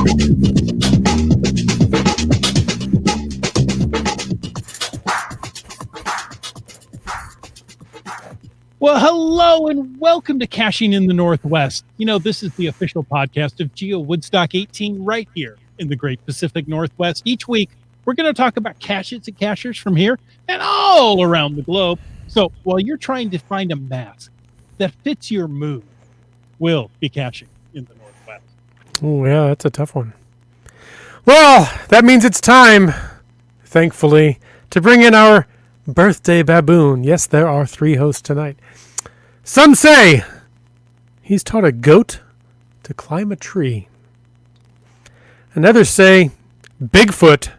Well, hello and welcome to Caching in the Northwest. You know, this is the official podcast of GeoWoodstock 18 right here in the Great Pacific Northwest. Each week, we're going to talk about caches and cachers from here and all around the globe. So while you're trying to find a mask that fits your mood, we'll be caching in the Northwest. Oh, yeah, that's a tough one. Well, that means it's time, thankfully, to bring in our birthday baboon. Yes, there are 3 hosts tonight. Some say he's taught a goat to climb a tree. And others say Bigfoot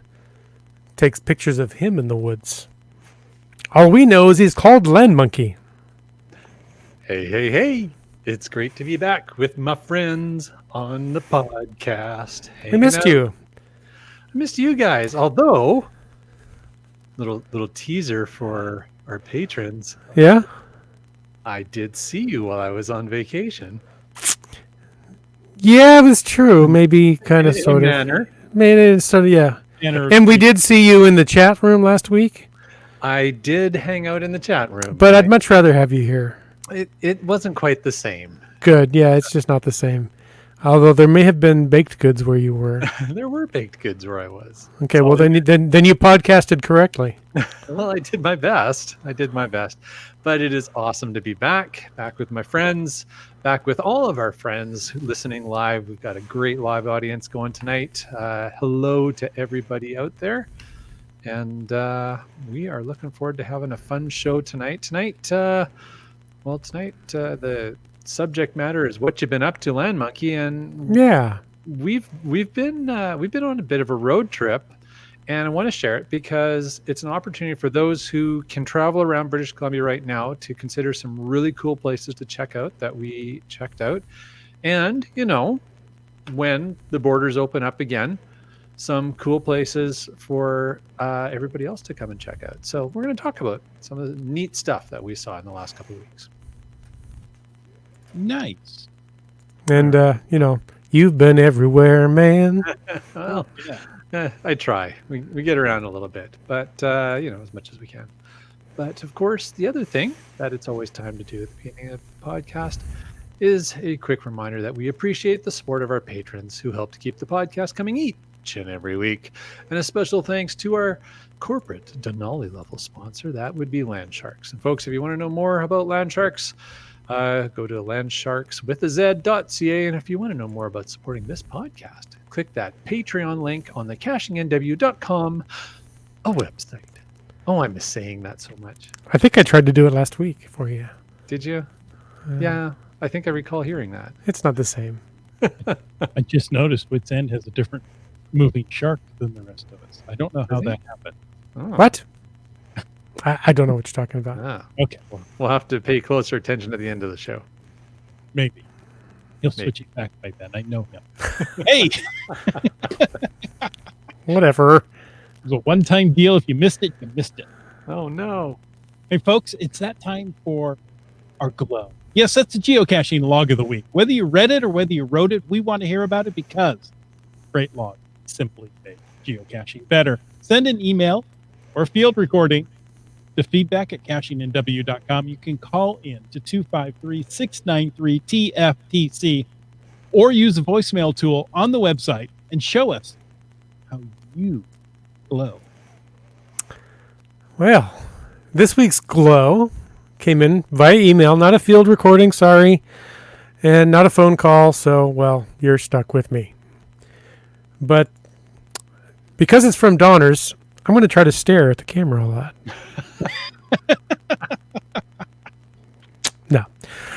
takes pictures of him in the woods. All we know is he's called LANMonkey. Hey. It's great to be back with my friends on the podcast. We missed you. I missed you guys, although little teaser for our patrons. Yeah? I did see you while I was on vacation. Yeah, it was true. Maybe kind of sort of. Manner. Made it sort of, yeah. And we did see you in the chat room last week. I did hang out in the chat room. But I'd much rather have you here. It wasn't quite the same. Good. Yeah, it's just not the same. Although there may have been baked goods where you were. There were baked goods where I was. Okay, well then you podcasted correctly. Well, I did my best. But it is awesome to be back with my friends, back with all of our friends listening live. We've got a great live audience going tonight. Hello to everybody out there. And we are looking forward to having a fun show tonight. Tonight, the subject matter is what you've been up to, LANMonkey, and yeah, we've been on a bit of a road trip, and I want to share it because it's an opportunity for those who can travel around British Columbia right now to consider some really cool places to check out that we checked out, and when the borders open up again, some cool places for everybody else to come and check out. So we're going to talk about some of the neat stuff that we saw in the last couple of weeks. Nice. And, you've been everywhere, man. Well, I try. We get around a little bit, but, as much as we can. But, of course, the other thing that it's always time to do at the beginning of the podcast is a quick reminder that we appreciate the support of our patrons who help to keep the podcast coming each and every week. And a special thanks to our corporate Denali level sponsor. That would be Landsharks. And, folks, if you want to know more about Landsharks, go to landsharkswithaz.ca, and if you want to know more about supporting this podcast, click that Patreon link on the cashingnw.com website. Oh, I miss saying that so much. I think I tried to do it last week for you. Did you? Yeah, I think I recall hearing that. It's not the same. I just noticed Wits End has a different moving shark than the rest of us. I don't know how that happened. Oh. What? I don't know what you're talking about. Ah. Okay. We'll have to pay closer attention at the end of the show. Maybe. He'll switch it back by then. I know him. Hey! Whatever. It was a one-time deal. If you missed it, you missed it. Oh, no. Hey, folks, it's that time for our glow. Yes, that's the geocaching log of the week. Whether you read it or whether you wrote it, we want to hear about it because great log simply made geocaching better. Send an email or field recording to feedback@cashingnw.com. You can call in to 253-693-TFTC or use the voicemail tool on the website and show us how you glow. Well, this week's glow came in via email, not a field recording, sorry, and not a phone call, so, well, you're stuck with me. But because it's from Donners, I'm going to try to stare at the camera a lot. No.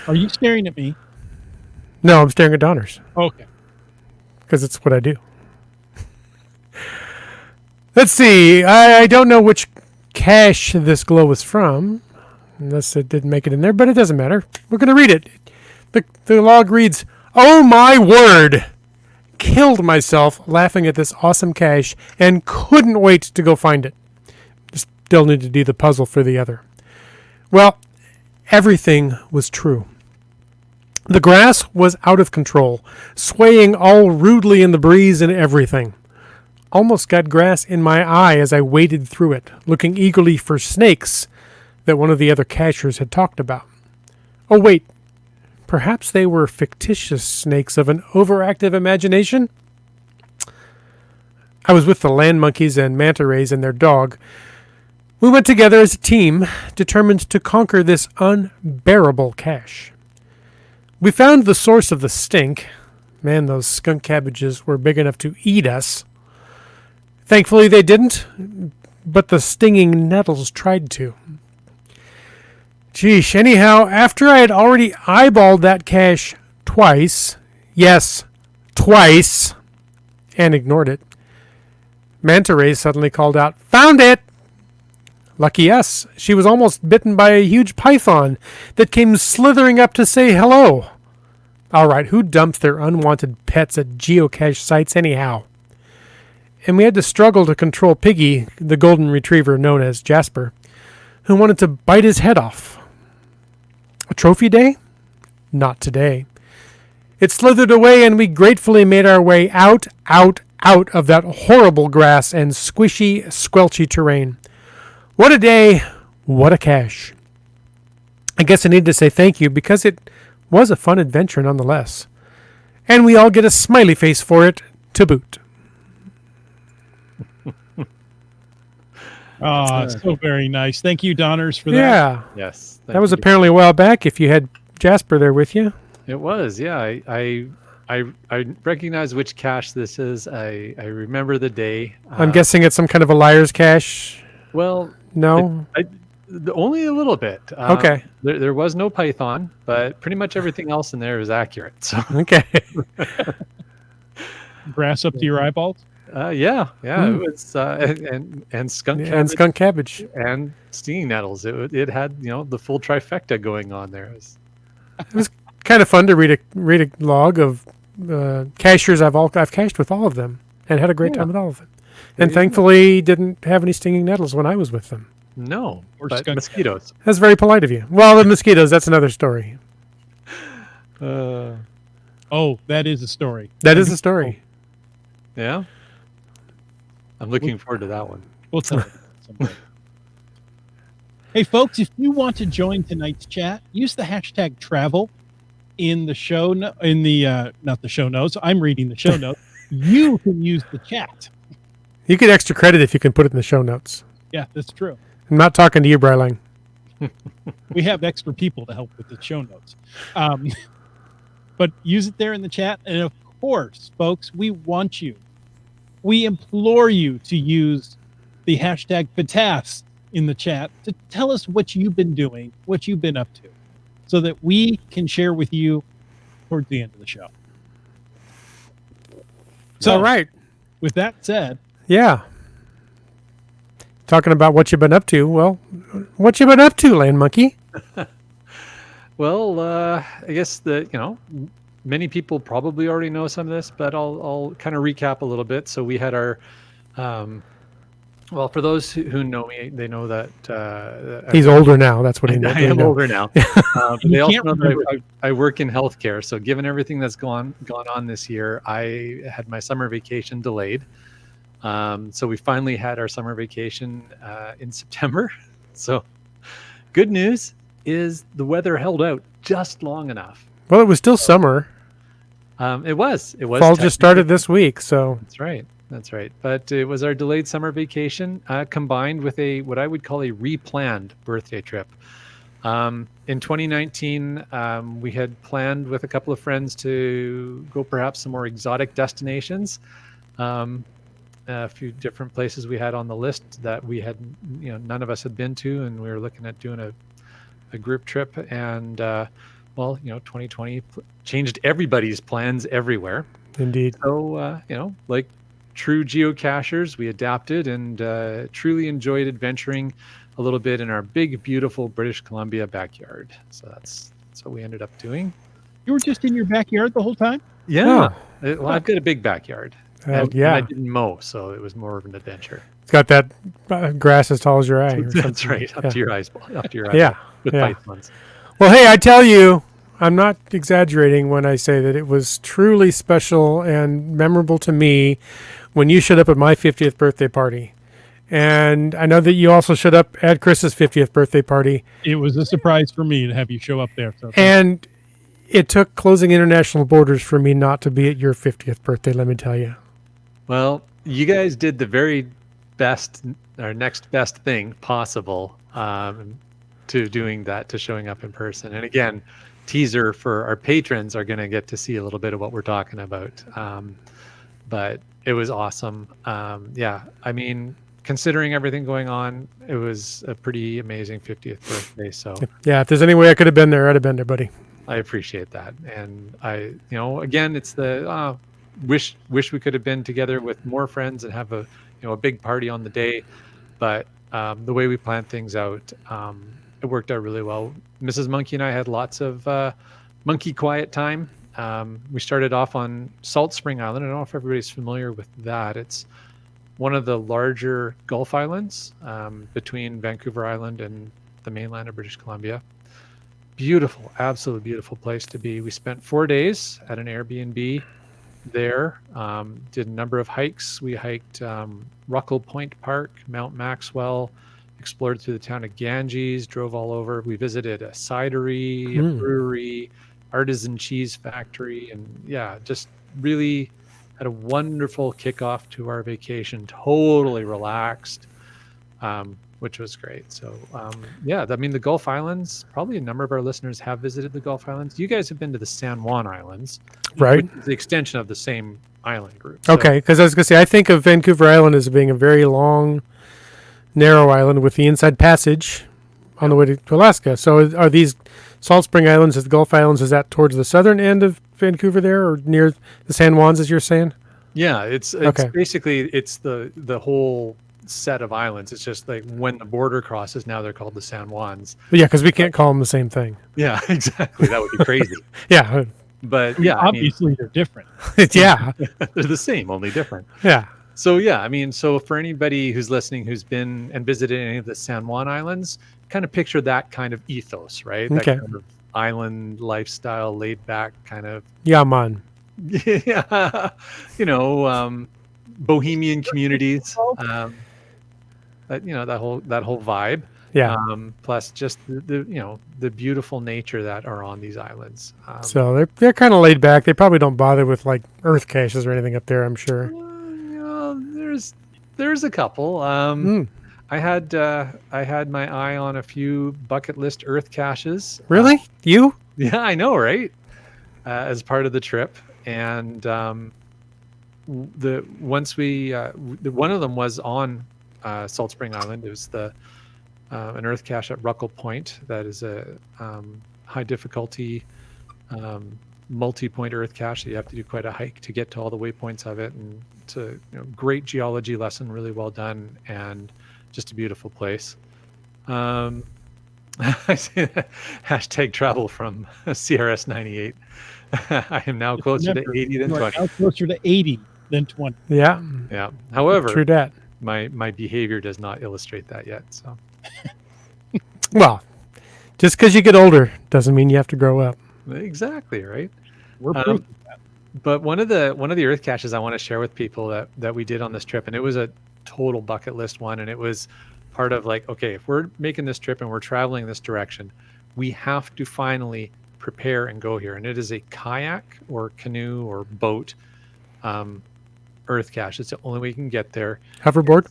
Are you staring at me? No, I'm staring at Donners. Okay. Because it's what I do. Let's see. I don't know which cache this glow was from, unless it didn't make it in there, but it doesn't matter. We're going to read it. The log reads, "Oh my word! Killed myself laughing at this awesome cache and couldn't wait to go find it. Still need to do the puzzle for the other." Well, everything was true. The grass was out of control, swaying all rudely in the breeze and everything. Almost got grass in my eye as I waded through it, looking eagerly for snakes that one of the other cachers had talked about. Oh, wait. Perhaps they were fictitious snakes of an overactive imagination? I was with the LANMonkeys and manta rays and their dog. We went together as a team, determined to conquer this unbearable cache. We found the source of the stink. Man, those skunk cabbages were big enough to eat us. Thankfully they didn't, but the stinging nettles tried to. Geesh, anyhow, after I had already eyeballed that cache twice, yes, twice, and ignored it, Manta Ray suddenly called out, "Found it!" Lucky us, she was almost bitten by a huge python that came slithering up to say hello. All right, who dumps their unwanted pets at geocache sites anyhow? And we had to struggle to control Piggy, the golden retriever known as Jasper, who wanted to bite his head off. A trophy day? Not today. It slithered away and we gratefully made our way out of that horrible grass and squishy, squelchy terrain. What a day, what a cache. I guess I need to say thank you because it was a fun adventure nonetheless. And we all get a smiley face for it to boot. So very nice. Thank you, Donners, for that. Yeah. Yes. That was apparently a while back if you had Jasper there with you. It was, yeah. I recognize which cache this is. I remember the day. I'm guessing it's some kind of a liar's cache. Well, no? Only a little bit. Okay. There was no python, but pretty much everything else in there is accurate. So Okay. Grass up to your eyeballs? yeah. It was and skunk cabbage And skunk cabbage. and stinging nettles. It had the full trifecta going on there. It was kind of fun to read a log of cachers. I've cached with all of them and had a great time with all of them. And thankfully didn't have any stinging nettles when I was with them. No, Or but skunk mosquitoes. That's very polite of you. Well, the mosquitoes, that's another story. Oh, that is a story. That is a story. Yeah. I'm looking forward to that one. We'll tell you someday. Hey, folks, if you want to join tonight's chat, use the hashtag travel in the show, not the show notes. I'm reading the show notes. You can use the chat. You get extra credit if you can put it in the show notes. Yeah, that's true. I'm not talking to you, Brylang. We have extra people to help with the show notes. But use it there in the chat. And of course, folks, we want you. We implore you to use the hashtag PATAS in the chat to tell us what you've been doing, what you've been up to, so that we can share with you towards the end of the show. So, all right. With that said, yeah. Talking about what you've been up to. Well, what you been up to, LANMonkey? Well, I guess many people probably already know some of this, but I'll kind of recap a little bit. So we had our, well, for those who know me, they know that he's older now. That's what he knows. I am older now. But they also know remember. that I work in healthcare. So given everything that's gone on this year, I had my summer vacation delayed. So we finally had our summer vacation in September. So good news is the weather held out just long enough. Well, it was still summer. It was. Fall just started this week, so That's right. But it was our delayed summer vacation combined with what I would call a replanned birthday trip. In 2019, we had planned with a couple of friends to go perhaps some more exotic destinations. A few different places we had on the list that we had, none of us had been to, and we were looking at doing a group trip. And 2020 changed everybody's plans everywhere. Indeed. So, like true geocachers, we adapted and truly enjoyed adventuring a little bit in our big, beautiful British Columbia backyard. So that's what we ended up doing. you were just in your backyard the whole time? Yeah. Well, I've got a big backyard. And yeah. I didn't mow, so it was more of an adventure. It's got that grass as tall as your eye. That's right. Up to your eyes. Yeah. With yeah. pythons. Well, hey, I tell you, I'm not exaggerating when I say that it was truly special and memorable to me when you showed up at my 50th birthday party. And I know that you also showed up at Chris's 50th birthday party. It was a surprise for me to have you show up there. So And it took closing international borders for me not to be at your 50th birthday, let me tell you. Well, you guys did the very best or next best thing possible to doing that, to showing up in person. And again, teaser for our patrons are going to get to see a little bit of what we're talking about. But it was awesome. Yeah, I mean, considering everything going on, it was a pretty amazing 50th birthday. So yeah, if there's any way I could have been there, I'd have been there, buddy. I appreciate that. And again, it's the wish we could have been together with more friends and have a big party on the day. But the way we planned things out, it worked out really well. Mrs. Monkey and I had lots of monkey quiet time. We started off on Salt Spring Island. I don't know if everybody's familiar with that. It's one of the larger Gulf islands between Vancouver Island and the mainland of British Columbia. Beautiful, absolutely beautiful place to be. We spent 4 days at an Airbnb there, did a number of hikes. We hiked Ruckle Point Park, Mount Maxwell, explored through the town of Ganges, drove all over. We visited a cidery, a brewery, artisan cheese factory, and yeah, just really had a wonderful kickoff to our vacation. Totally relaxed, which was great. So yeah, I mean, the Gulf Islands, probably a number of our listeners have visited the Gulf Islands. You guys have been to the San Juan Islands, right? Which is the extension of the same island group. So, okay, because I was going to say, I think of Vancouver Island as being a very long, narrow island with the inside passage on the way to Alaska. So are these Salt Spring Islands, the Gulf Islands, is that towards the southern end of Vancouver there, or near the San Juans, as you're saying? Yeah, it's basically it's the whole set of islands. It's just like when the border crosses, now they're called the San Juans. But yeah, because we can't call them the same thing. Yeah, exactly. That would be crazy. Yeah. But yeah, obviously they're different. Yeah. They're the same, only different. Yeah. So yeah, I mean, so for anybody who's listening who's been and visited any of the San Juan Islands, kind of picture that kind of ethos, right? That kind of island lifestyle, laid back kind of. Yeah, man. Yeah, bohemian communities. That whole vibe. Yeah. Plus just the beautiful nature that are on these islands. So they're kind of laid back. They probably don't bother with like earth caches or anything up there, I'm sure. There's a couple. I had my eye on a few bucket list earth caches. Really? You? Yeah, I know, right? As part of the trip, and one of them was on Salt Spring Island. It was an earth cache at Ruckle Point. That is a high difficulty multi-point earth cache. So you have to do quite a hike to get to all the waypoints of it, and it's a great geology lesson, really well done, and just a beautiful place. I say that, hashtag travel from CRS 98. I am now closer to 80 than 20. Now closer to 80 than 20. Yeah. Yeah. However, true that. My behavior does not illustrate that yet. So, well, just because you get older doesn't mean you have to grow up. Exactly right. We're proof of that. But one of the earth caches I want to share with people that we did on this trip, and it was a total bucket list one, and it was part of like, okay, if we're making this trip and we're traveling this direction, we have to finally prepare and go here. And it is a kayak or canoe or boat earth cache. It's the only way you can get there. Hoverboard?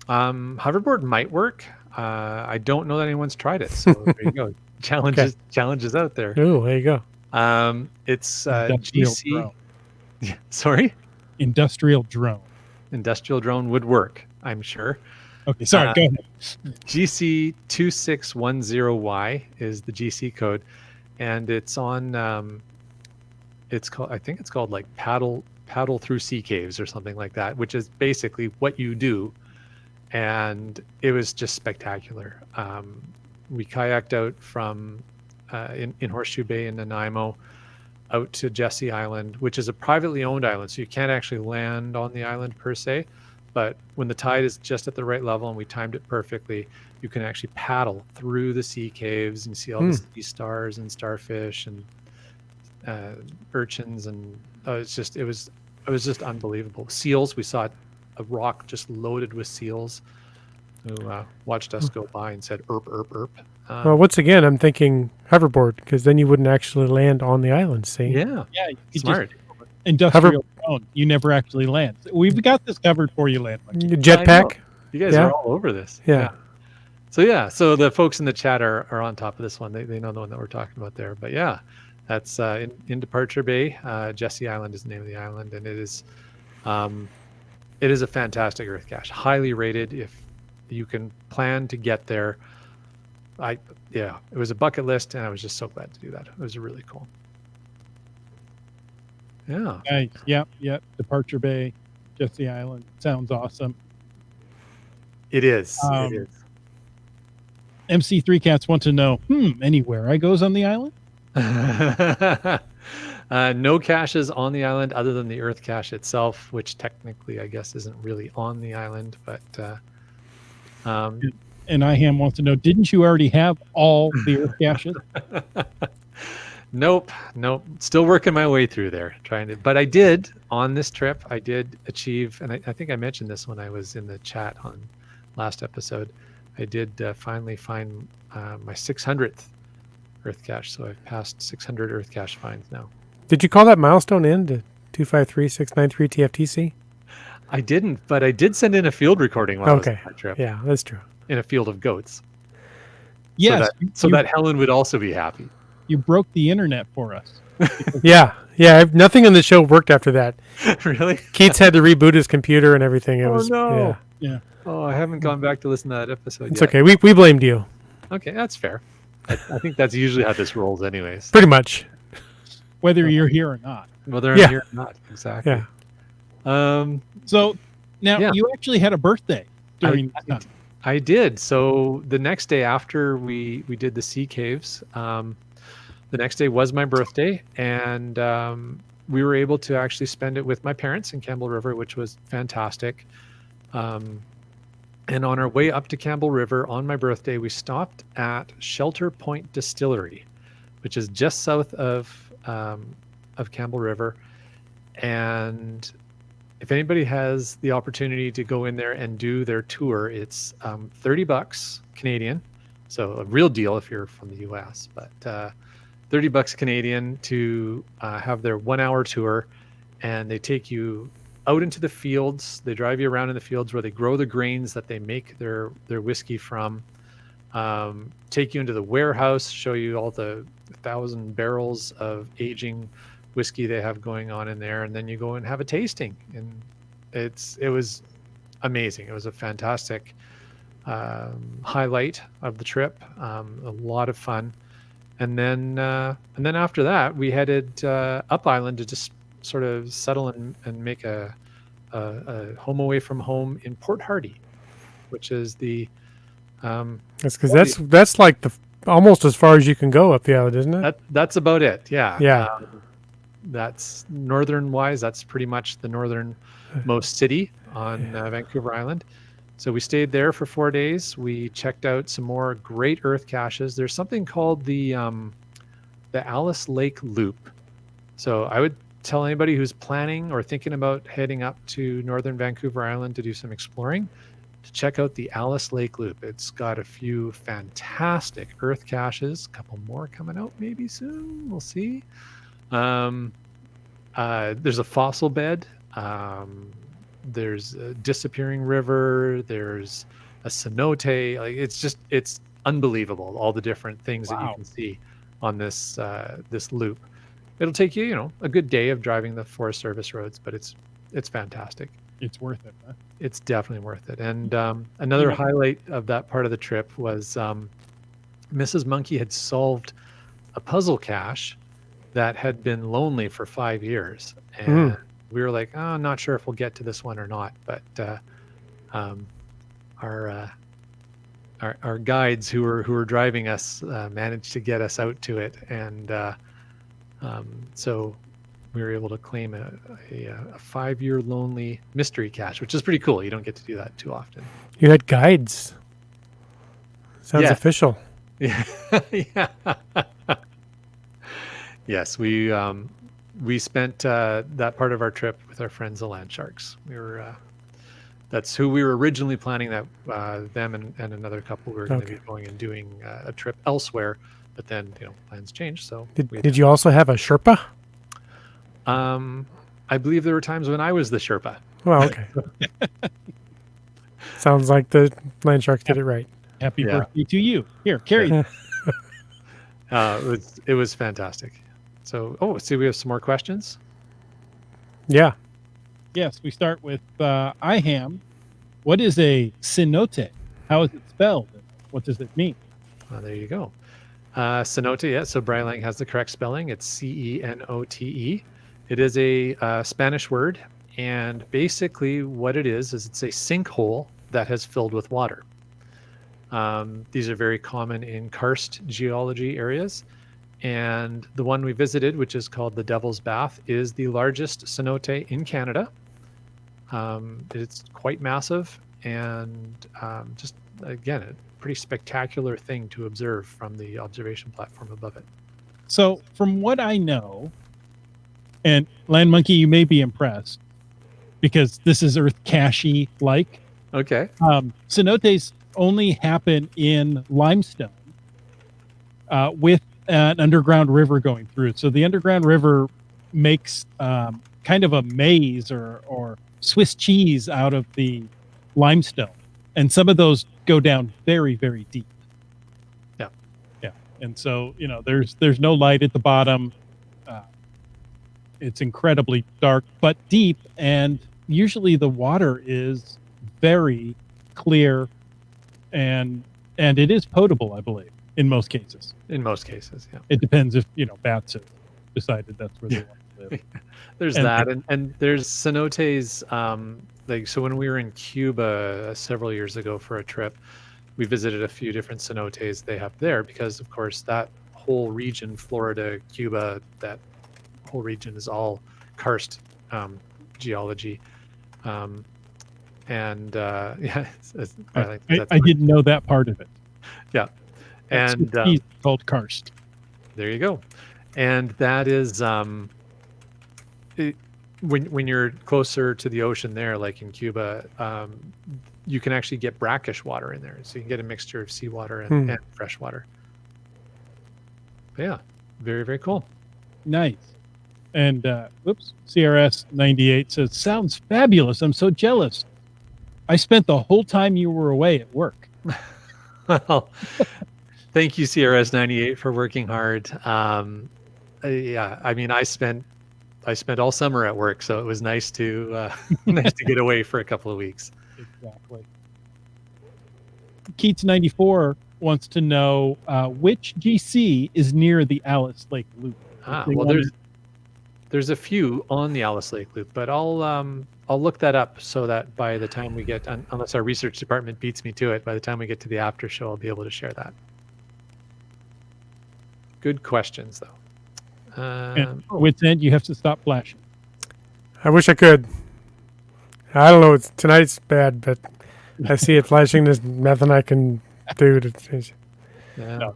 Hoverboard might work. I don't know that anyone's tried it. So there you go. Challenges out there. Oh, there you go. It's Industrial GC. drone. Yeah, sorry? Industrial drone. Industrial drone would work, I'm sure. Okay, sorry, go ahead. GC2610Y is the GC code, and it's on I think it's called like paddle through sea caves or something like that, which is basically what you do. And it was just spectacular. We kayaked out from in Horseshoe Bay in Nanaimo out to Jessie Island, which is a privately owned island, so you can't actually land on the island per se, but when the tide is just at the right level and we timed it perfectly, you can actually paddle through the sea caves and see all the sea stars and starfish and urchins, and it was just unbelievable. Seals, we saw a rock just loaded with seals who watched us go by and said "erp, erp, erp." Well, once again, I'm thinking hoverboard, because then you wouldn't actually land on the island. See? Yeah, Yeah, you could smart. just industrial drone. You never actually land. We've got this covered for you, LANMonkey. Jetpack. You guys are all over this. Yeah. So the folks in the chat are on top of this one. They know the one that we're talking about there. But yeah, that's in Departure Bay. Jessie Island is the name of the island, and it is a fantastic earth cache. Highly rated if you can plan to get there. It was a bucket list, and I was just so glad to do that. It was really cool. Yeah. Nice. Yep. Departure Bay, Jessie Island. Sounds awesome. It is. It is. MC3 Cats want to know, anywhere I goes on the island? No caches on the island other than the earth cache itself, which technically I guess isn't really on the island, but and IHAM wants to know, didn't you already have all the earth caches? Nope. Still working my way through there, but I did on this trip. I did achieve, and I think I mentioned this when I was in the chat on last episode. I did finally find my 600th earth cache, so I've passed 600 earth cache finds now. Did you call that milestone in to 253693 TFTC? I didn't, but I did send in a field recording while I was on that trip. Yeah, that's true. In a field of goats. Yes. So that Helen would also be happy. You broke the internet for us. Yeah. Nothing on the show worked after that. Really? Keats had to reboot his computer and everything. Yeah. Oh, I haven't gone back to listen to that episode It's yet. okay. We blamed you. Okay, that's fair. I think that's usually how this rolls anyways. Pretty much. Whether you're here or not. Whether I'm here or not. Exactly. Yeah. So now you actually had a birthday during that time. I did. So the next day after we did the sea caves, the next day was my birthday, and we were able to actually spend it with my parents in Campbell River, which was fantastic. And on our way up to Campbell River on my birthday, we stopped at Shelter Point Distillery, which is just south of Campbell River. And if anybody has the opportunity to go in there and do their tour, it's $30 Canadian. So a real deal if you're from the US, but $30 Canadian to have their 1 hour tour. And they take you out into the fields. They drive you around in the fields where they grow the grains that they make their whiskey from. Take you into the warehouse, show you all the 1,000 barrels of aging whiskey they have going on in there, and then you go and have a tasting. And it was amazing. It was a fantastic highlight of the trip. A lot of fun. And then after that, we headed up island to just sort of settle and make a home away from home in Port Hardy, which is the that's because that's like almost as far as you can go up the island, isn't it? That's about it. Yeah. That's northern wise. That's pretty much the northernmost city on Vancouver Island. So we stayed there for 4 days. We checked out some more great earth caches. There's something called the Alice Lake Loop. So I would tell anybody who's planning or thinking about heading up to northern Vancouver Island to do some exploring to check out the Alice Lake Loop. It's got a few fantastic earth caches, a couple more coming out maybe soon. We'll see. There's a fossil bed. There's a disappearing river. There's a cenote. Like it's unbelievable. All the different things that you can see on this loop. It'll take you, a good day of driving the Forest Service roads, but it's fantastic. It's worth it. Huh? It's definitely worth it. And another highlight of that part of the trip was Mrs. Monkey had solved a puzzle cache that had been lonely for 5 years. And we were like, oh, not sure if we'll get to this one or not. But our guides who were driving us managed to get us out to it. And so we were able to claim a 5-year lonely mystery cache, which is pretty cool. You don't get to do that too often. You had guides. Sounds Yeah. official. Yeah. Yeah. Yes, we spent that part of our trip with our friends, the land sharks. We were that's who we were originally planning that them and another couple we were going to be going and doing a trip elsewhere, but then plans changed. So did you also have a Sherpa? I believe there were times when I was the Sherpa. Well, okay. Sounds like the land sharks did it right. Happy birthday to you. Here, carry. It was fantastic. So, see, we have some more questions. Yeah. Yes, we start with IHAM. What is a cenote? How is it spelled? What does it mean? There you go. Cenote, yeah. So Brian Lang has the correct spelling. It's Cenote. It is a Spanish word, and basically what it is it's a sinkhole that has filled with water. These are very common in karst geology areas. And the one we visited, which is called the Devil's Bath, is the largest cenote in Canada. It's quite massive and just, again, a pretty spectacular thing to observe from the observation platform above it. So from what I know, and LANMonkey, you may be impressed because this is Earth Cache like. Okay. Cenotes only happen in limestone with an underground river going through it. So the underground river makes kind of a maze or Swiss cheese out of the limestone. And some of those go down very, very deep. Yeah. Yeah. And so, there's no light at the bottom. It's incredibly dark, but deep. And usually the water is very clear and it is potable, I believe, in most cases. In most cases, yeah. It depends if, bats have decided that's where they want to live. There's that. And there's cenotes, so when we were in Cuba several years ago for a trip, we visited a few different cenotes they have there because, of course, that whole region, Florida, Cuba, that whole region is all karst geology. I didn't know that part of it. Yeah. And he's called karst. There you go. And that is when you're closer to the ocean there, like in Cuba, you can actually get brackish water in there. So you can get a mixture of seawater and fresh water. But yeah, very, very cool. Nice. And CRS 98 says, sounds fabulous. I'm so jealous. I spent the whole time you were away at work. Well, thank you, CRS 98, for working hard. Yeah, I mean, I spent all summer at work, so it was nice to nice to get away for a couple of weeks. Exactly. Keats 94 wants to know which GC is near the Alice Lake Loop. Well, there's a few on the Alice Lake Loop, but I'll look that up so that by the time we get, unless our research department beats me to it, by the time we get to the after show, I'll be able to share that. Good questions, though. Wit's end, you have to stop flashing. I wish I could. I don't know. Tonight's bad, but I see it flashing. There's nothing I can do to change. Yeah.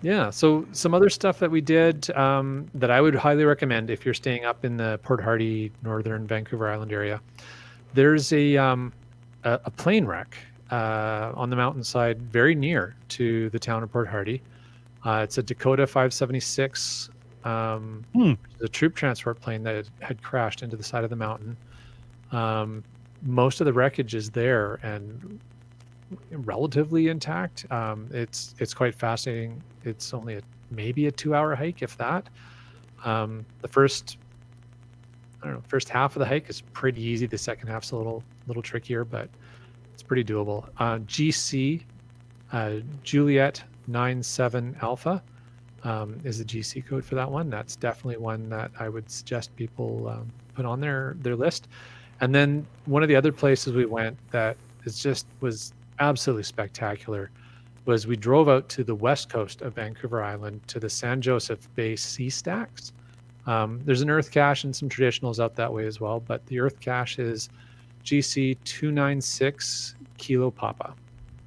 Yeah. So some other stuff that we did that I would highly recommend if you're staying up in the Port Hardy, northern Vancouver Island area. There's a plane wreck on the mountainside very near to the town of Port Hardy. It's a Dakota 576, the troop transport plane that had crashed into the side of the mountain. Most of the wreckage is there and relatively intact. It's quite fascinating. It's only maybe a 2-hour hike, if that. The first half of the hike is pretty easy. The second half's a little trickier, but it's pretty doable. GC Juliet 97 Alpha is the GC code for that one. That's definitely one that I would suggest people put on their list. And then one of the other places we went that was absolutely spectacular was we drove out to the west coast of Vancouver Island to the San Joseph Bay sea stacks. There's an earth cache and some traditionals out that way as well, but the earth cache is GC 296 Kilo Papa.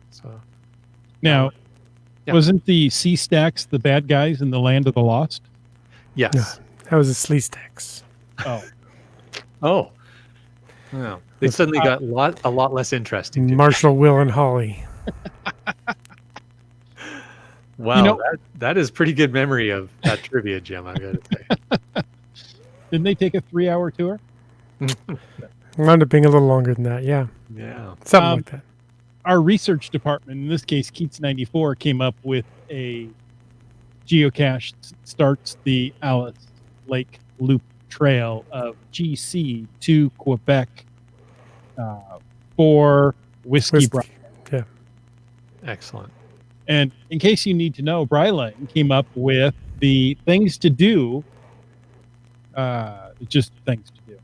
So Now, yeah. wasn't the sea stacks the bad guys in the Land of the Lost? yes. No, that was a Sleestacks. Oh, Oh. Well, they suddenly got a lot less interesting. didn't Marshall, Will, and Holly. they? Wow, You know- that is pretty good memory of that trivia, Jim, I gotta say. didn't they take a 3-hour tour? Wound up being a little longer than that. Yeah, Yeah. something like that. Our research department, in this case, Keats 94, came up with a geocache that starts the Alice Lake Loop Trail of GC to Quebec for Whiskey Bry. Yeah. Excellent. And in case you need to know, Bryland came up with the things to do, just things to do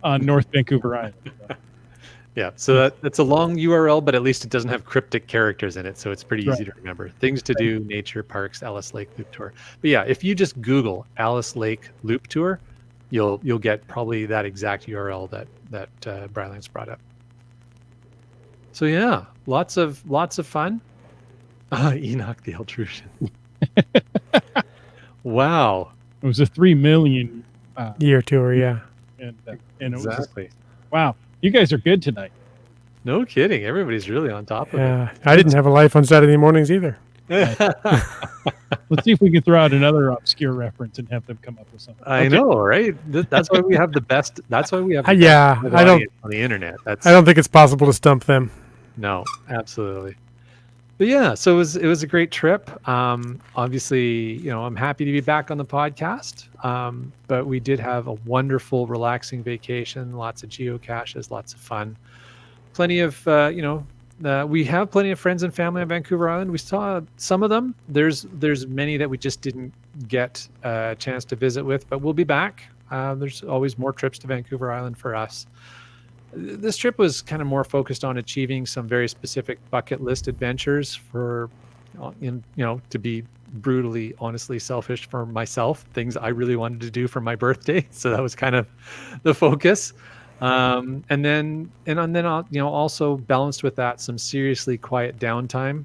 on North Vancouver Island. Yeah, so that's a long URL, but at least it doesn't have cryptic characters in it, so it's pretty Right. easy to remember. Things to do, nature parks, Alice Lake Loop Tour. But yeah, if you just Google Alice Lake Loop Tour, you'll get probably that exact URL that Bryland's brought up. So yeah, lots of fun. Enoch the Altrusian. Wow. It was a 3 million, Year tour, yeah. and it was Exactly. wow. You guys are good tonight. No kidding. Everybody's really on top of Yeah, I didn't have a life on Saturday mornings either. it. Let's see if we can throw out another obscure reference and have them come up with something. I Okay. know, right? That's why we have the best. That's why we have. The Yeah, best I don't- audience on the internet. That's I don't think it's possible to stump them. no, absolutely. But yeah, so it was a great trip. Obviously, I'm happy to be back on the podcast. But we did have a wonderful, relaxing vacation. Lots of geocaches, lots of fun. Plenty of we have plenty of friends and family on Vancouver Island. We saw some of them. There's many that we just didn't get a chance to visit with, but we'll be back. There's always more trips to Vancouver Island for us. This trip was kind of more focused on achieving some very specific bucket list adventures for, to be brutally, honestly selfish for myself, things I really wanted to do for my birthday. So that was kind of the focus. And then also balanced with that some seriously quiet downtime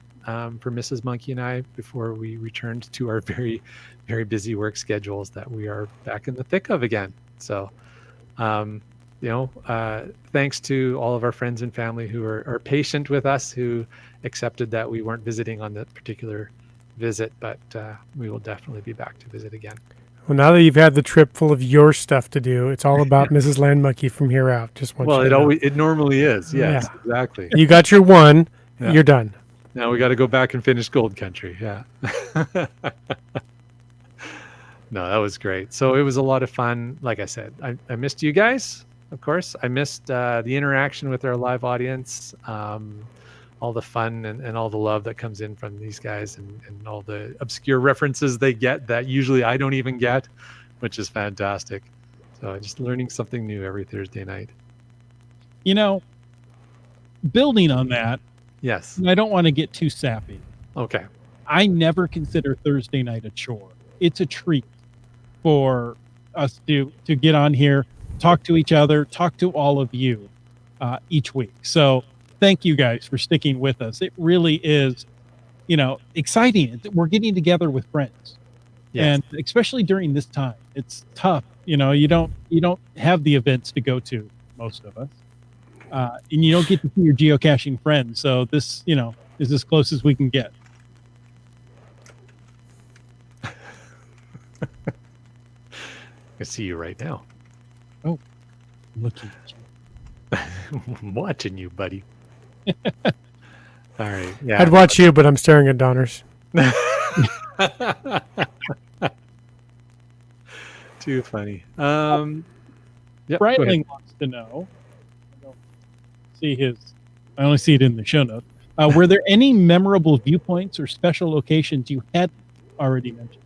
for Mrs. Monkey and I before we returned to our very, very busy work schedules that we are back in the thick of again. So, thanks to all of our friends and family who are patient with us, who accepted that we weren't visiting on that particular visit, but we will definitely be back to visit again. Well, now that you've had the trip full of your stuff to do, it's all about Mrs. LANMonkey from here out. Just want you to know. It normally is. Yes, Yeah. exactly. You got your one, Yeah. you're done. Now we got to go back and finish Gold Country. Yeah. No, that was great. So it was a lot of fun. Like I said, I missed you guys, of course. I missed the interaction with our live audience, all the fun and all the love that comes in from these guys and all the obscure references they get that usually I don't even get, which is fantastic. So just learning something new every Thursday night. Building on that, Yes. and I don't want to get too sappy. Okay. I never consider Thursday night a chore. It's a treat for us to get on here, talk to each other, talk to all of you each week. So thank you guys for sticking with us. It really is, exciting. We're getting together with friends. Yes. And especially during this time, it's tough. You don't have the events to go to, most of us. And you don't get to see your geocaching friends. So this, is as close as we can get. I see you right now. Looking at you. I'm watching you, buddy. All right. Yeah. I'd watch you, but I'm staring at Donners. Too funny. Yep, go ahead. Breitling wants to know. I don't see his. I only see it in the show notes. Were there any memorable viewpoints or special locations you had already mentioned?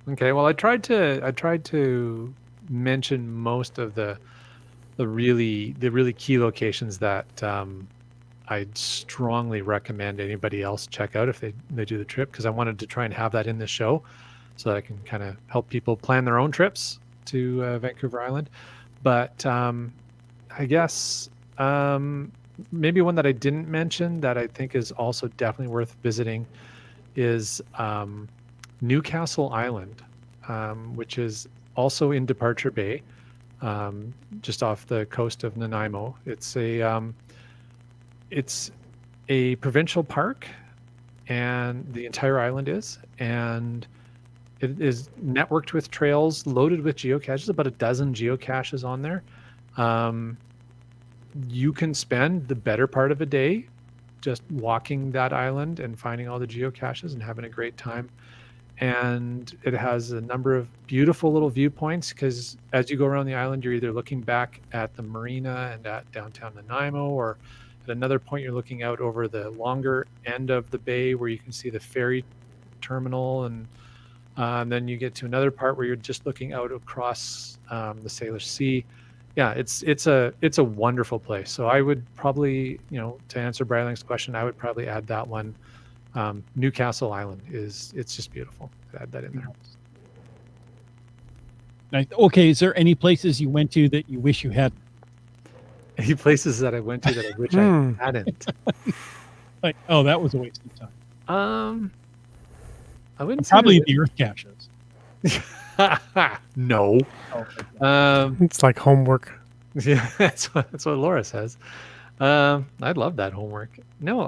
Okay. Well, I tried to mention most of the really key locations that I'd strongly recommend anybody else check out if they do the trip, because I wanted to try and have that in the show so that I can kind of help people plan their own trips to Vancouver Island. But I guess maybe one that I didn't mention that I think is also definitely worth visiting is Newcastle Island, which is also in Departure Bay, just off the coast of Nanaimo. It's a provincial park, and the entire island is, and it is networked with trails loaded with geocaches, about a dozen geocaches on there. You can spend the better part of a day just walking that island and finding all the geocaches and having a great time. And it has a number of beautiful little viewpoints, because as you go around the island, you're either looking back at the marina and at downtown Nanaimo, or at another point you're looking out over the longer end of the bay where you can see the ferry terminal, and then you get to another part where you're just looking out across the Salish Sea. Yeah, it's a wonderful place. So I would probably, to answer Briling's question, I would probably add that one. Newcastle Island it's just beautiful. Add that in there. Nice. Okay, is there any places you went to that you wish you had? Any places that I went to that I wish I hadn't? Like, oh, that was a waste of time. I wouldn't probably the Earth caches. No. It's like homework. Yeah, that's what Laura says. I'd love that homework. No,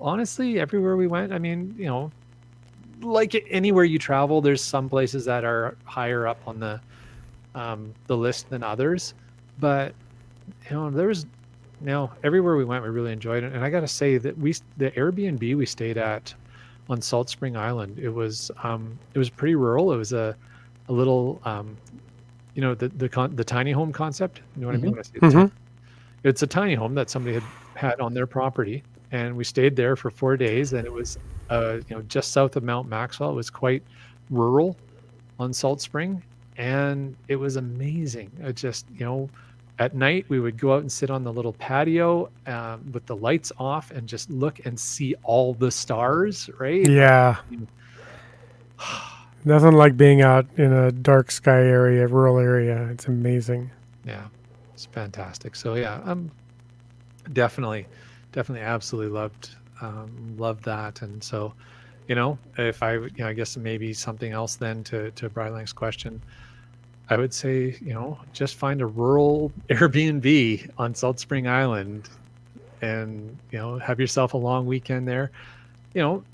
honestly, everywhere we went, I mean, like anywhere you travel, there's some places that are higher up on the list than others. But everywhere we went, we really enjoyed it. And I got to say that the Airbnb we stayed at on Salt Spring Island, it was pretty rural. It was a little, the tiny home concept. You know what I mean when I say tiny? It's a tiny home that somebody had on their property, and we stayed there for 4 days. And it was, just south of Mount Maxwell. It was quite rural on Salt Spring, and it was amazing. It just, at night we would go out and sit on the little patio with the lights off and just look and see all the stars. Right? Yeah. Nothing like being out in a dark sky area, rural area. It's amazing. Yeah. It's fantastic. So yeah, I'm definitely absolutely loved that. And so, if I guess maybe something else then to Briling's question, I would say, just find a rural Airbnb on Salt Spring Island and, have yourself a long weekend there.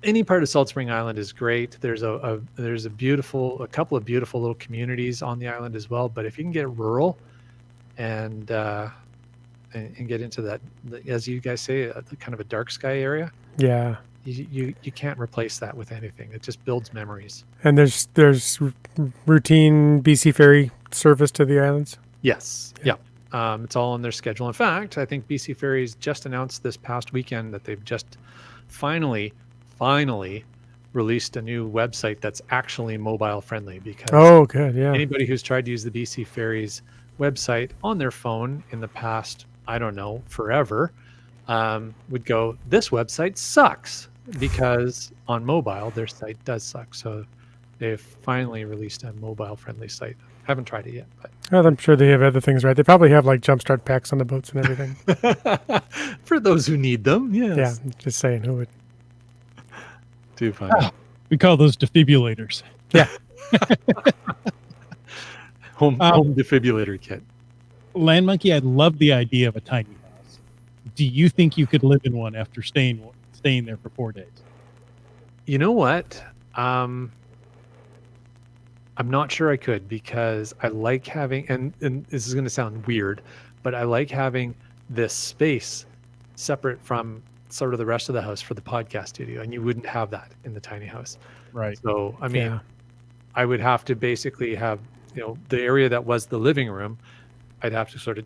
Any part of Salt Spring Island is great. There's a couple of beautiful little communities on the island as well. But if you can get rural and get into that, as you guys say, kind of a dark sky area. Yeah. You can't replace that with anything. It just builds memories. And there's routine BC Ferry service to the islands? Yes. Yeah. It's all on their schedule. In fact, I think BC Ferries just announced this past weekend that they've just finally released a new website that's actually mobile friendly, because good. Yeah. Anybody who's tried to use the BC Ferries website on their phone in the past, I don't know, forever, would go, this website sucks, because on mobile their site does suck. So they've finally released a mobile friendly site. Haven't tried it yet, but I'm sure they have other things, right? They probably have like jumpstart packs on the boats and everything. For those who need them. Yes. Yeah, just saying, who would? Too funny. We call those defibrillators. Yeah. home defibrillator kit. LANMonkey, I love the idea of a tiny house. Do you think you could live in one after staying there for 4 days? You know what? I'm not sure I could, because I like having, and this is going to sound weird, but I like having this space separate from sort of the rest of the house for the podcast studio, and you wouldn't have that in the tiny house. Right. So, I mean, I would have to basically have, the area that was the living room, I'd have to sort of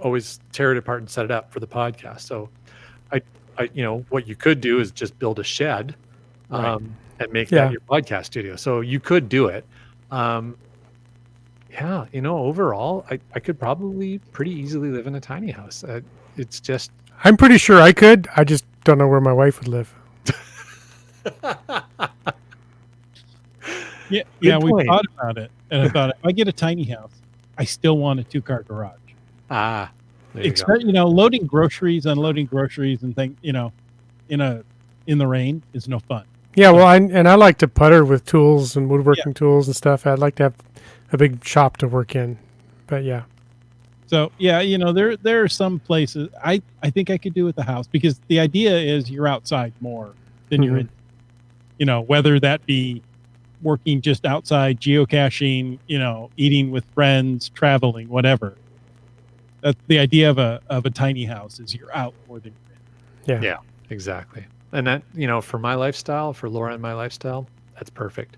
always tear it apart and set it up for the podcast. So I what you could do is just build a shed, right, and make that your podcast studio. So you could do it. Overall, I could probably pretty easily live in a tiny house. It's just, I'm pretty sure I could. I just don't know where my wife would live. Yeah, we point. thought about it, and I thought if I get a tiny house, I still want a 2-car garage. There you go. Loading groceries, unloading groceries, and in the rain is no fun. Yeah, well, I like to putter with tools and woodworking tools and stuff. I'd like to have a big shop to work in, but yeah. So yeah, there are some places I think I could do with the house, because the idea is you're outside more than you're in. Whether that be working just outside, geocaching, eating with friends, traveling, whatever. That's the idea of a tiny house, is you're out more than you're in. Yeah. Yeah, exactly. And that, for my lifestyle, for Laura and my lifestyle, that's perfect.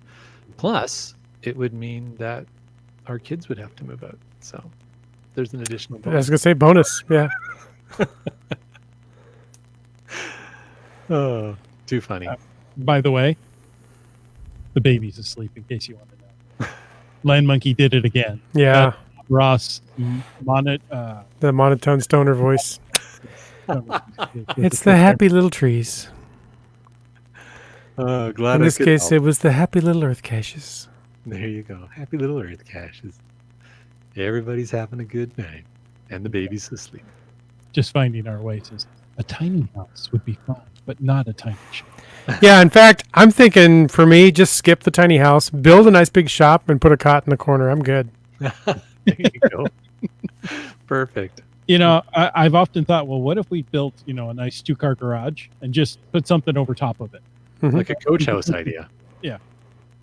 Plus, it would mean that our kids would have to move out. So there's an additional bonus. I was going to say bonus. Yeah. Oh, too funny. By the way, the baby's asleep, in case you want to know. LANMonkey did it again. Yeah. Ross The monotone stoner voice. It's the happy little trees. Oh, glad In this case, help. it was the happy little earth caches. There you go. Happy little earth caches. Everybody's having a good night, and the baby's asleep. Just finding our way says a tiny house would be fun, but not a tiny shop. Yeah, in fact, I'm thinking for me, just skip the tiny house, build a nice big shop, and put a cot in the corner. I'm good. There you go. Perfect. I've often thought, well, what if we built, a nice 2-car garage and just put something over top of it? Like a coach house idea. Yeah.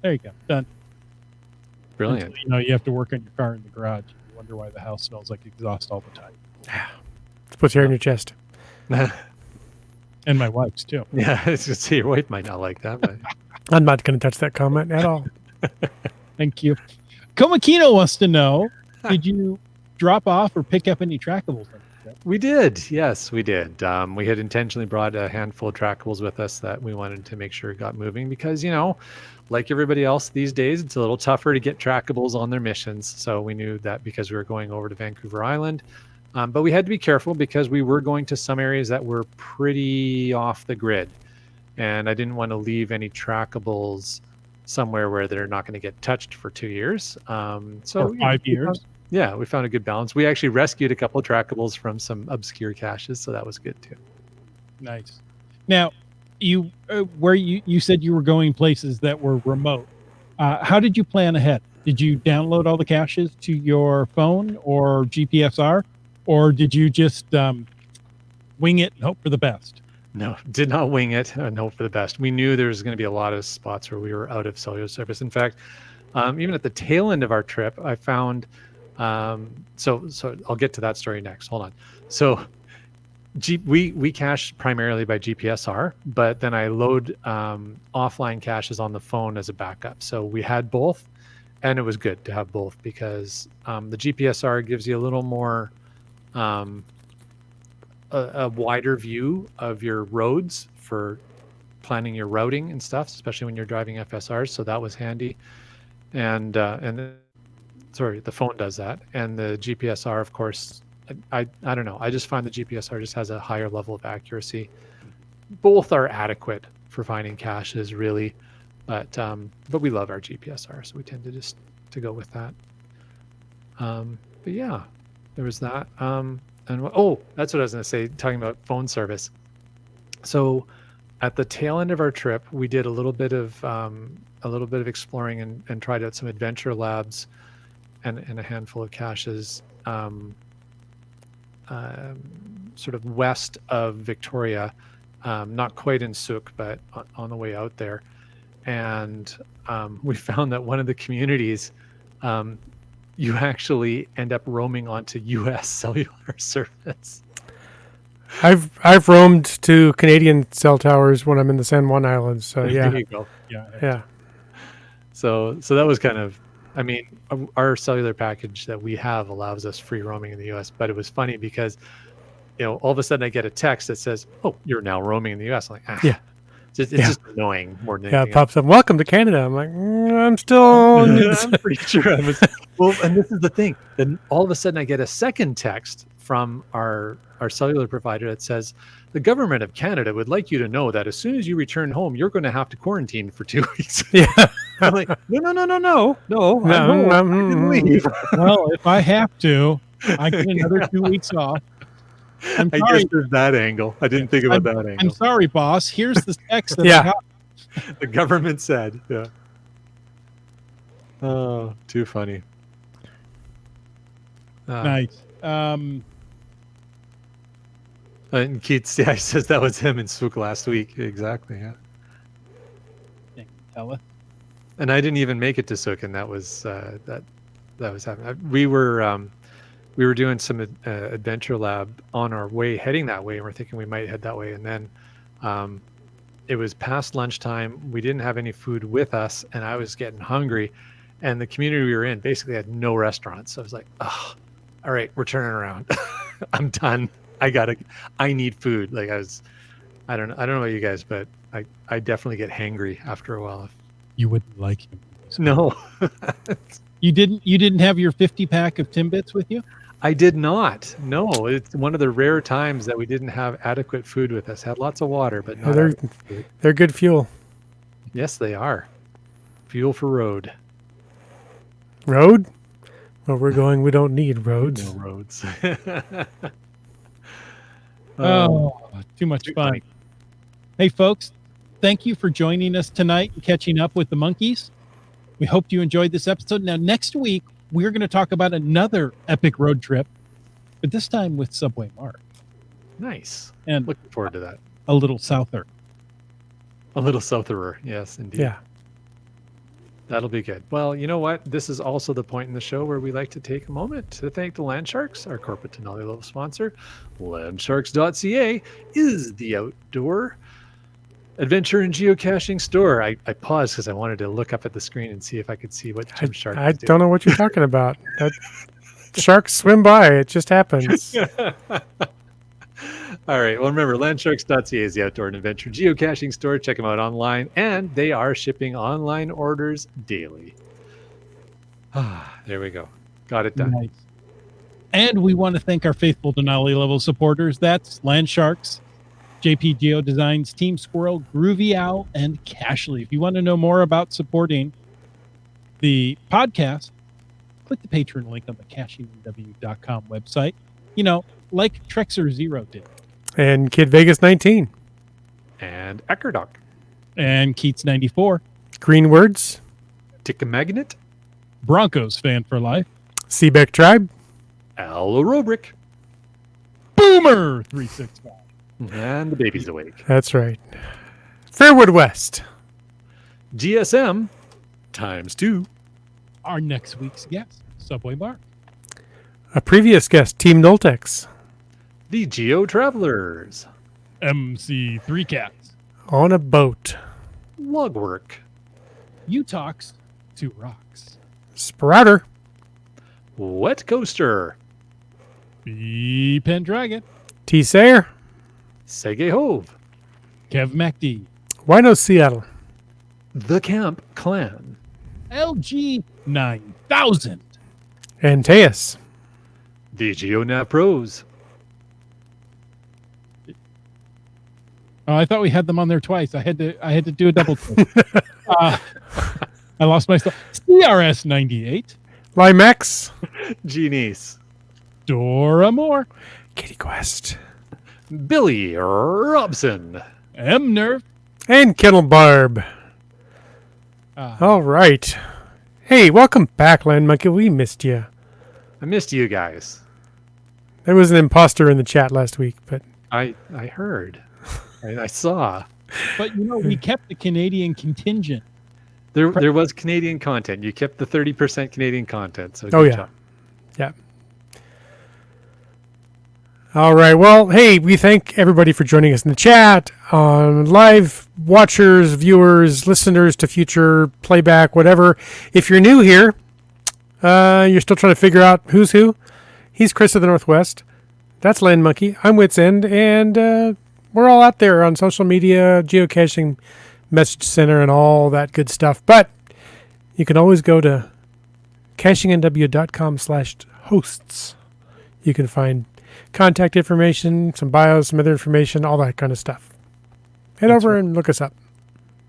There you go. Done. Brilliant. Until, you have to work on your car in the garage. You wonder why the house smells like exhaust all the time. Let's put hair in your chest. And my wife's too. Yeah, I was going to say your wife might not like that, but I'm not going to touch that comment at all. Thank you. Komakino wants to know, did you drop off or pick up any trackables? we did. Yes, we did. We had intentionally brought a handful of trackables with us that we wanted to make sure got moving because, like everybody else these days, it's a little tougher to get trackables on their missions. So we knew that because we were going over to Vancouver Island. But we had to be careful because we were going to some areas that were pretty off the grid. And I didn't want to leave any trackables somewhere where they're not going to get touched for 2 years. Or 5 years. We found a good balance. We actually rescued a couple of trackables from some obscure caches, so that was good too. Nice. Now, you said you were going places that were remote. How did you plan ahead? Did you download all the caches to your phone or GPSR, or did you just wing it and hope for the best? No, did not wing it and hope for the best. We knew there was going to be a lot of spots where we were out of cellular service. In fact, even at the tail end of our trip, I found. So I'll get to that story next. Hold on. So we cache primarily by GPSR, but then I load offline caches on the phone as a backup. So we had both, and it was good to have both because the GPSR gives you a little more a wider view of your roads for planning your routing and stuff, especially when you're driving FSRs. So that was handy. And sorry, the phone does that. And the GPSR, of course, I don't know. I just find the GPSR just has a higher level of accuracy. Both are adequate for finding caches, really. But we love our GPSR, so we tend to just to go with that. But yeah, there was that. And that's what I was going to say, talking about phone service. So at the tail end of our trip, we did a little bit of exploring and tried out some adventure labs and a handful of caches sort of west of Victoria, not quite in Souk, but on the way out there. And we found that one of the communities, you actually end up roaming onto U.S. cellular service. I've roamed to Canadian cell towers when I'm in the San Juan Islands. So yeah, There you go. yeah. So that was kind of, our cellular package that we have allows us free roaming in the U.S. But it was funny because, all of a sudden I get a text that says, "Oh, you're now roaming in the U.S." I'm like, yeah. It's just annoying more than anything it pops up. Welcome to Canada. I'm like, I'm still. I'm pretty sure I was. Well, and this is the thing. Then all of a sudden I get a second text from our cellular provider that says, the government of Canada would like you to know that as soon as you return home, you're going to have to quarantine for 2 weeks. Yeah. I'm like, no, I'm home. I didn't leave. Well, if I have to, I get another 2 weeks off. I'm I sorry. guess there's that angle. I didn't think about that I'm angle. sorry, boss. Here's the text that I Yeah. got. The government said, yeah. Oh, too funny. Nice. And Keith says that was him in Swook last week. Exactly, yeah. Tell us. And I didn't even make it to Sook, and that was that was happening. We were doing some adventure lab on our way heading that way, and we're thinking we might head that way. And then it was past lunchtime. We didn't have any food with us, and I was getting hungry. And the community we were in basically had no restaurants. So I was like, oh, all right, we're turning around. I'm done. I need food. Like I don't know about you guys, but I definitely get hangry after a while. You wouldn't like him. No. You didn't have your 50 pack of Timbits with you? I did not. No, it's one of the rare times that we didn't have adequate food with us. Had lots of water, but not adequate food. They're good fuel. Yes, they are. Fuel for road. Road? Well, we're going. We don't need roads. No roads. Oh, too much fun. funny. Hey, folks, thank you for joining us tonight and catching up with the monkeys. We hope you enjoyed this episode. Now, next week, we're going to talk about another epic road trip, but this time with Subway Mark. Nice. And looking forward to that. a little souther. A little souther. Yes, indeed. Yeah. That'll be good. Well, you know what? This is also the point in the show where we like to take a moment to thank the Land Sharks, our corporate Tenali Little sponsor. Landsharks.ca is the outdoor adventure and geocaching store. I paused because I wanted to look up at the screen and see if I could see what Jim Shark I is doing. don't know what you're talking about. Sharks swim by. It just happens. All right. Well, remember, landsharks.ca is the outdoor and adventure geocaching store. Check them out online, and they are shipping online orders daily. There we go. Got it done. Nice. And we want to thank our faithful Denali level supporters. That's Land Sharks, JP Geo Designs, Team Squirrel, Groovy Owl, and Cashly. If you want to know more about supporting the podcast, click the Patreon link on the cachingw.com website. You know, like Trexer Zero did. And Kid Vegas 19. And Eckerdock. And Keats 94. Green Words. Tick Magnet. Broncos fan for life. Seebeck Tribe. Al Robrick. Boomer 365. And the baby's awake. That's right. Fairwood West. GSM ×2. Our next week's guest, Subway Mark. A previous guest, Team Noltex. The Geo Travelers. MC3 Cats. On a boat. Logwork. You talks to rocks. Sprouter. Wet Coaster. B Pendragon. T. Sayer. Sege Hove. Kev MacD. Wino Seattle. The Camp Clan. LG 9000. And Teus. The GeoNap Pros. Oh, I thought we had them on there twice. I had to do a double click. I lost myself. CRS 98. Limex. Genies. Dora Moore. Kitty Quest. Billy Robson. M Nerve. And Kennel Barb. All right. Hey, welcome back, LANMonkey. We missed you. I missed you guys. There was an imposter in the chat last week, but I heard. I saw. But you know, we kept the Canadian contingent. There was Canadian content. You kept the 30% Canadian content. So oh good yeah, job. yeah. All right. Well, hey, we thank everybody for joining us in the chat, on live watchers, viewers, listeners to future playback, whatever. If you're new here, you're still trying to figure out who's who. He's Chris of the Northwest. That's LANMonkey. I'm Wits End, and we're all out there on social media, geocaching, message center, and all that good stuff. But you can always go to cachingnw.com/hosts. You can find contact information, some bios, some other information, all that kind of stuff. Head That's over right. and look us up.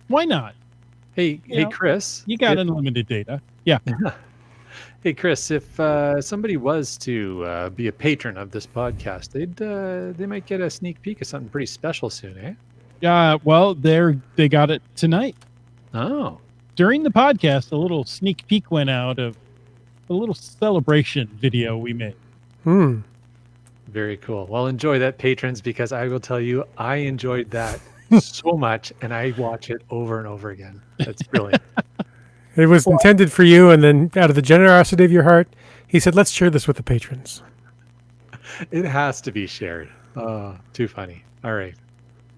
Why not? Hey, You know, Chris. You got unlimited data. Yeah. Hey, Chris, if somebody was to be a patron of this podcast, they might get a sneak peek of something pretty special soon, eh? Well, they got it tonight. Oh, During the podcast, a little sneak peek went out of a little celebration video we made. very cool. Well, enjoy that, patrons, because I will tell you, I enjoyed that so much, and I watch it over and over again. That's brilliant. It was intended for you, and then out of the generosity of your heart, he said, let's share this with the patrons. It has to be shared. Oh, too funny. All right.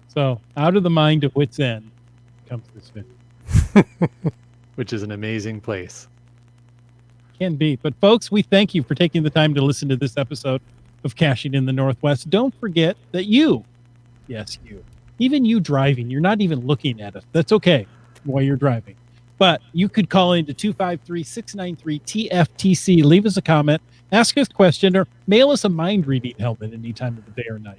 So out of the mind of wit's end comes this video. Which is an amazing place. Can be. But folks, we thank you for taking the time to listen to this episode of Caching in the Northwest. Don't forget that you, yes, you, even you driving, you're not even looking at us. That's okay while you're driving. But you could call into 253-693-TFTC, leave us a comment, ask us a question, or mail us a mind-reading helmet any time of the day or night.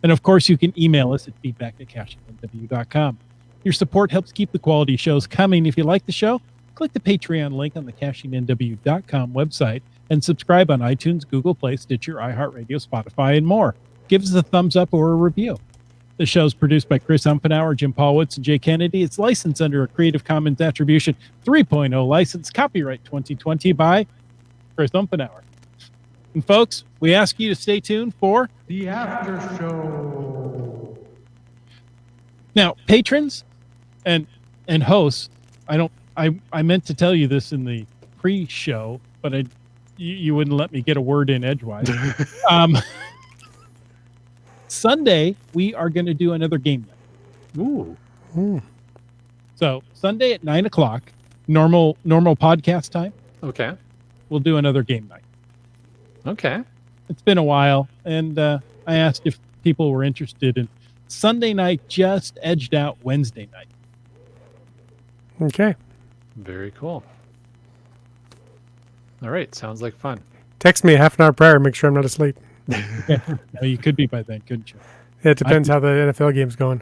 And of course, you can email us at feedback@cashingnw.com. Your support helps keep the quality shows coming. If you like the show, click the Patreon link on the cashingnw.com website and subscribe on iTunes, Google Play, Stitcher, iHeartRadio, Spotify, and more. Give us a thumbs up or a review. The show is produced by Chris Umpenauer, Jim Paulwitz, and Jay Kennedy. It's licensed under a Creative Commons Attribution 3.0 license, copyright 2020 by Chris Umpenauer. And folks, we ask you to stay tuned for The After Show. now, patrons and hosts. I meant to tell you this in the pre-show, but you wouldn't let me get a word in edgewise. Sunday, we are going to do another game night. Ooh. So Sunday at 9:00, normal podcast time, Okay. we'll do another game night. Okay. It's been a while, and I asked if people were interested, and Sunday night just edged out Wednesday night. Okay. Very cool. All right. Sounds like fun. Text me a half an hour prior, make sure I'm not asleep. Now, you could be by then, couldn't you? It depends how the NFL game's going.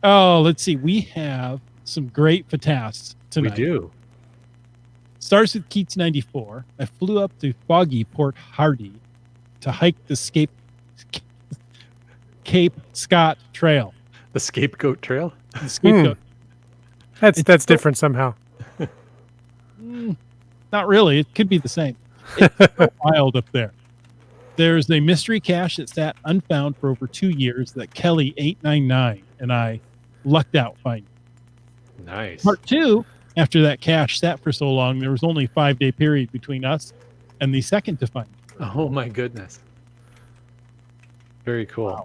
Oh, let's see. We have some great FATAS tonight. We do. Starts with Keats 94. I flew up to foggy Port Hardy to hike the Cape Scott Trail. The Scapegoat Trail. The scapegoat. That's different somehow. Not really. It could be the same. It's so wild up there. There's a mystery cache that sat unfound for over 2 years that Kelly 899 and I lucked out finding. Nice. Part 2, after that cache sat for so long, there was only a 5-day period between us and the second to find. Oh my goodness. Very cool. Wow.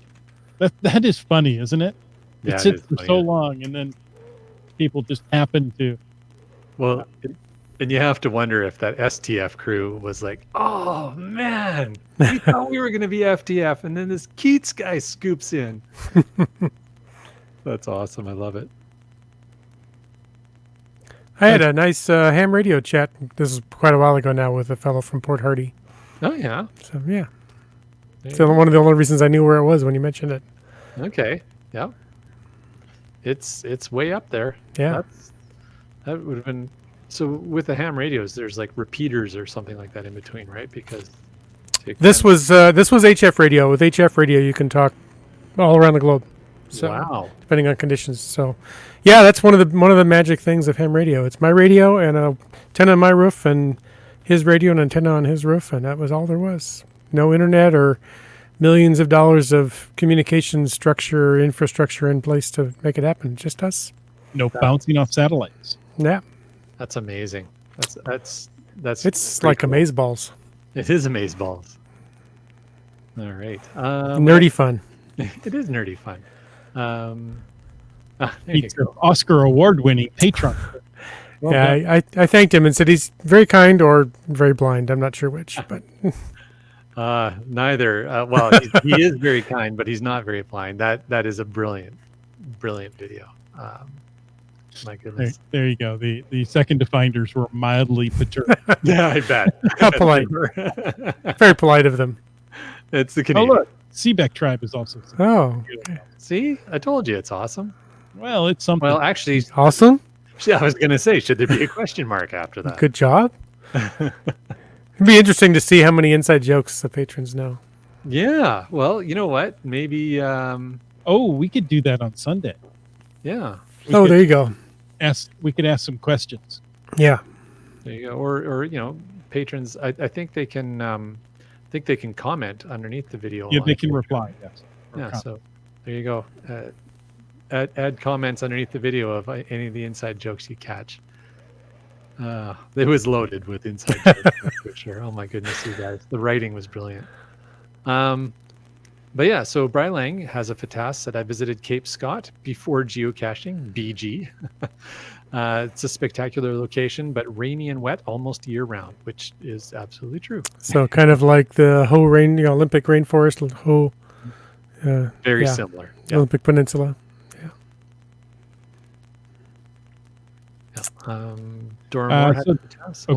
That is funny, isn't it? Yeah, It it sits is for funny. so long, and then people just happen to. Well, and you have to wonder if that STF crew was like, oh man, we thought we were going to be FTF, and then this Keats guy scoops in. That's awesome. I love it. I had a nice ham radio chat. This is quite a while ago now with a fellow from Port Hardy. Oh yeah. So yeah, There it's you go. one of the only reasons I knew where it was when you mentioned it. Okay. Yeah. It's way up there. Yeah. That would have been so with the ham radios. There's like repeaters or something like that in between, right? Because This was HF radio. With HF radio, you can talk all around the globe. So, wow. depending on conditions. So, yeah, that's one of the magic things of ham radio. It's my radio and a antenna on my roof, and his radio and antenna on his roof, and that was all there was. No internet or millions of dollars of communication structure, infrastructure in place to make it happen. Just us. No bouncing off satellites. Yeah, That's amazing. That's it's pretty like cool. amazeballs. It is amazeballs. All right. Nerdy fun. It is nerdy fun. There you He's an go. Oscar award-winning patron. Well done. Yeah, I thanked him and said he's very kind or very blind. I'm not sure which, but Neither. Well, he is very kind, but he's not very blind. That is a brilliant video. My goodness. There you go. The second definders were mildly perturbed. Yeah, I bet. How polite. Very polite of them. It's the Oh, Canadian. look. Seebeck tribe is also. Oh, See, I told you it's awesome. Well, it's something. Well, actually, awesome. yeah, I was going to say, should there be a question mark after that? Good job. It'd be interesting to see how many inside jokes the patrons know. Yeah. Well, you know what? Maybe. we could do that on Sunday. Yeah. There you go. We could ask some questions. Yeah. There you go. Or patrons. I think they can. Think they can comment underneath the video. Yeah, they can reply. Yes. Yeah. So there you go. Add comments underneath the video of any of the inside jokes you catch. It was loaded with inside jokes for sure. Oh my goodness, you guys! The writing was brilliant. But yeah, so Bri Lang has a FATAS said I visited Cape Scott before geocaching. BG. It's a spectacular location, but rainy and wet almost year round, which is absolutely true. So kind of like the Ho Olympic rainforest, Very similar. Yeah. Olympic Peninsula. Dora Moore had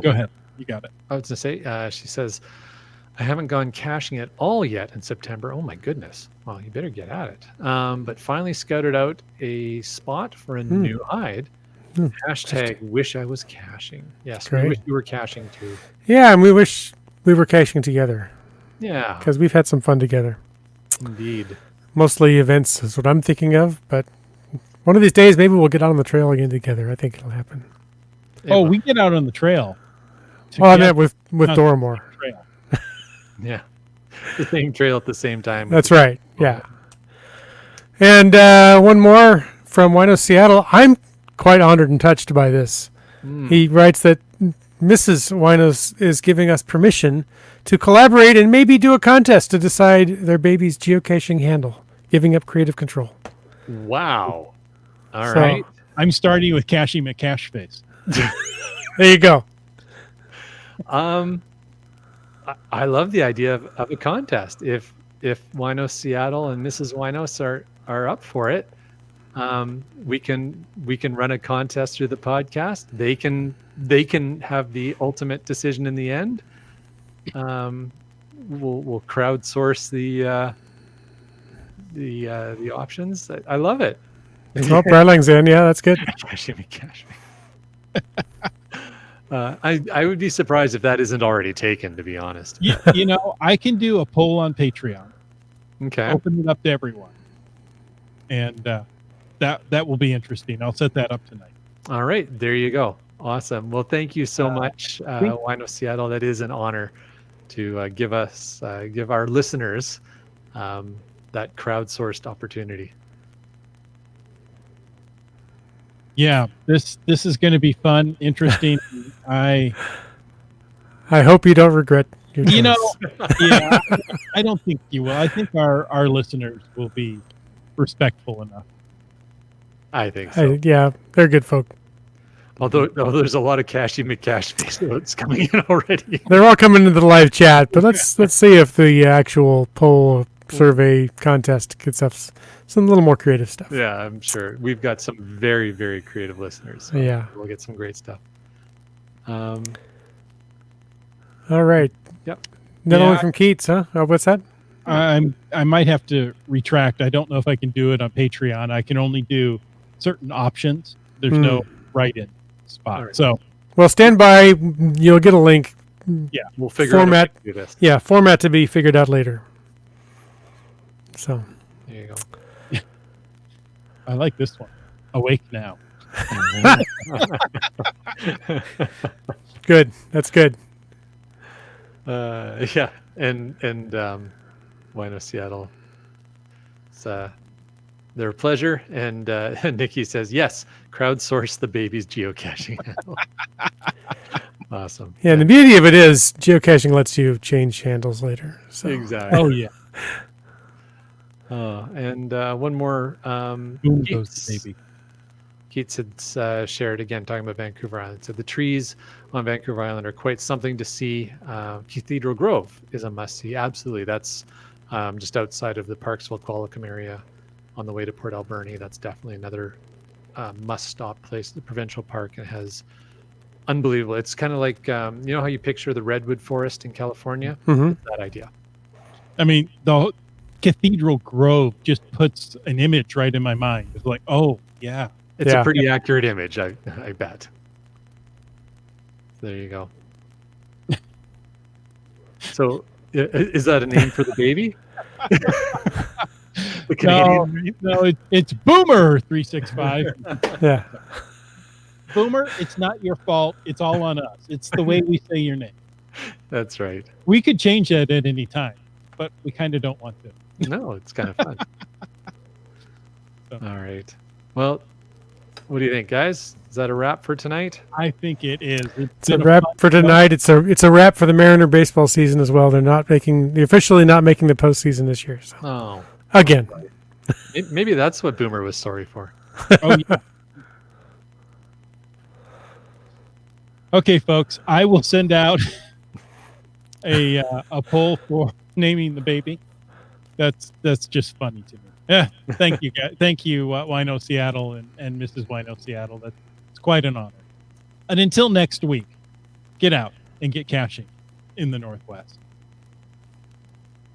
go ahead. You got it. I was going to say, she says, I haven't gone caching at all yet in September. Oh my goodness. Well, you better get at it. But finally scouted out a spot for a new hide. Hashtag wish I was caching. Yes, Great. we wish you were caching too. Yeah, and we wish we were caching together. Yeah. Because we've had some fun together. Indeed. Mostly events is what I'm thinking of, but one of these days maybe we'll get out on the trail again together. I think it'll happen. We get out on the trail. Well, I meant with Dora Moore. Trail. Yeah. The same trail at the same time. That's right. Yeah. And one more from Wino, Seattle. I'm quite honored and touched by this. He writes that Mrs. Winos is giving us permission to collaborate and maybe do a contest to decide their baby's geocaching handle, giving up creative control. Wow. All right. I'm starting with Cashy McCash face. There you go. I love the idea of a contest. If Winos Seattle and Mrs. Winos are up for it, we can run a contest through the podcast. They can have the ultimate decision in the end. We'll crowdsource the options. I love it. Oh, Bradling's in. Yeah, that's good. Cash me. I would be surprised if that isn't already taken, to be honest. Yeah, I can do a poll on Patreon. Okay. Open it up to everyone. And that will be interesting. I'll set that up tonight. All right. There you go. Awesome. Well, thank you so much, Wino Seattle. That is an honor to give our listeners that crowdsourced opportunity. Yeah, this is going to be fun, interesting. I hope you don't regret your choice. Yeah, I don't think you will. I think our listeners will be respectful enough. I think so. Yeah, they're good folk. Although there's a lot of Cashy McCash face notes coming in already. They're all coming into the live chat, but let's see if the actual poll survey contest gets us some little more creative stuff. Yeah, I'm sure we've got some very, very creative listeners. So yeah, we'll get some great stuff. All right. Yep. Another one from Keats, huh? Oh, what's that? I might have to retract. I don't know if I can do it on Patreon. I can only do certain options. There's no write-in spot. Right. So, well, stand by. You'll get a link. Yeah, we'll figure out how to do this. Yeah, format to be figured out later. So there you go. I like this one. Awake now. Good. That's good. Yeah, and Wino Seattle. It's their pleasure, and Nikki says yes. Crowdsource the baby's geocaching handle. Awesome. Yeah, and the beauty of it is geocaching lets you change handles later. So. Exactly. Oh yeah. And one more. Boom goes the baby. Keats had shared again, talking about Vancouver Island. So the trees on Vancouver Island are quite something to see. Cathedral Grove is a must-see. Absolutely. That's just outside of the Parksville-Qualicum area on the way to Port Alberni. That's definitely another must-stop place, the provincial park, and has unbelievable. It's kind of like you know how you picture the redwood forest in California. Hmm. It's that idea. I mean, the Cathedral Grove just puts an image right in my mind. It's like, oh yeah, It's Yeah. a pretty accurate image, I bet. There you go. So, is that a name for the baby? The Canadian. no, it's Boomer 365. Yeah. Boomer, it's not your fault. It's all on us. It's the way we say your name. That's right. We could change that at any time, but we kind of don't want to. No, it's kind of fun. So. All right. Well, what do you think, guys? Is that a wrap for tonight? I think it is. It's a wrap for tonight. It's a wrap for the Mariner baseball season as well. They're officially not making the postseason this year. So Oh, again, maybe that's what Boomer was sorry for. Oh, yeah. Okay, folks, I will send out a poll for naming the baby. That's just funny to me. Yeah, thank you, guys. Thank you, Wino Seattle and Mrs. Wino Seattle. That's quite an honor. And until next week, get out and get caching in the Northwest.